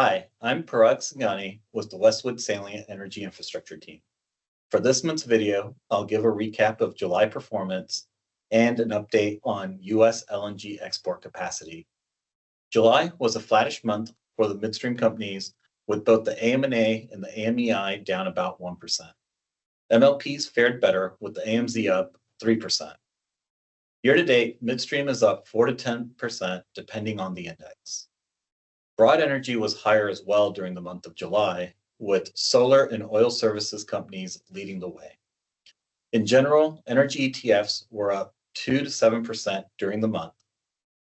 Hi, I'm Parag Sanghani with the Westwood Salient Energy Infrastructure team. For this month's video, I'll give a recap of July performance and an update on U.S. LNG export capacity. July was a flattish month for the midstream companies, with both the AMNA and the AMEI down about 1%. MLPs fared better with the AMZ up 3%. Year to date, midstream is up 4 to 10% depending on the index. Broad energy was higher as well during the month of July, with solar and oil services companies leading the way. In general, energy ETFs were up 2 to 7% during the month.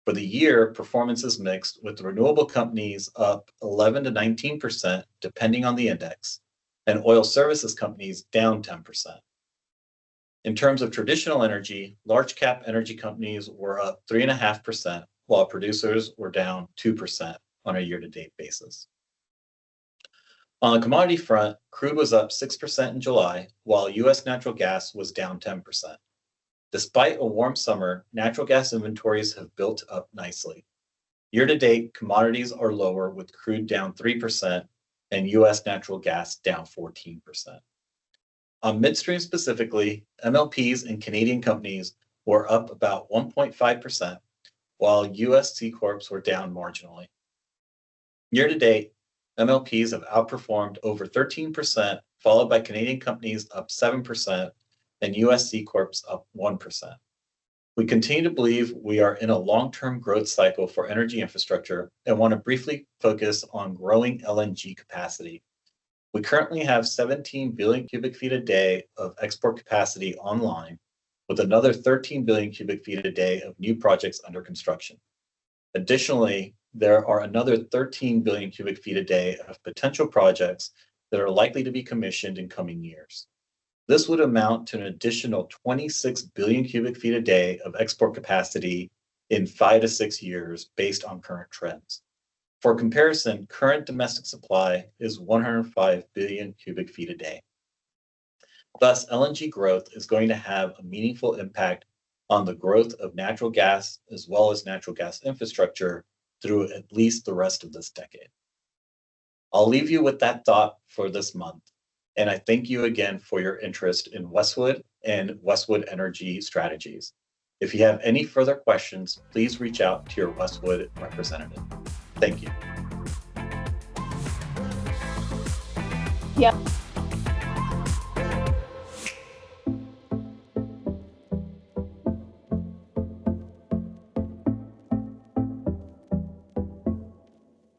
For the year, performance is mixed, with renewable companies up 11 to 19% depending on the index, and oil services companies down 10%. In terms of traditional energy, large cap energy companies were up 3.5%, while producers were down 2% on a year-to-date basis. On the commodity front, crude was up 6% in July, while U.S. natural gas was down 10%. Despite a warm summer, natural gas inventories have built up nicely. Year-to-date, commodities are lower, with crude down 3% and U.S. natural gas down 14%. On midstream specifically, MLPs and Canadian companies were up about 1.5%, while U.S. C Corps were down marginally. Year to date, MLPs have outperformed over 13%, followed by Canadian companies up 7% and US C Corps up 1%. We continue to believe we are in a long-term growth cycle for energy infrastructure and want to briefly focus on growing LNG capacity. We currently have 17 billion cubic feet a day of export capacity online, with another 13 billion cubic feet a day of new projects under construction. Additionally, there are another 13 billion cubic feet a day of potential projects that are likely to be commissioned in coming years. This would amount to an additional 26 billion cubic feet a day of export capacity in 5 to 6 years based on current trends. For comparison, current domestic supply is 105 billion cubic feet a day. Thus, LNG growth is going to have a meaningful impact on the growth of natural gas as well as natural gas infrastructure through at least the rest of this decade. I'll leave you with that thought for this month, and I thank you again for your interest in Westwood and Westwood Energy strategies. If you have any further questions, please reach out to your Westwood representative. Thank you. Yeah.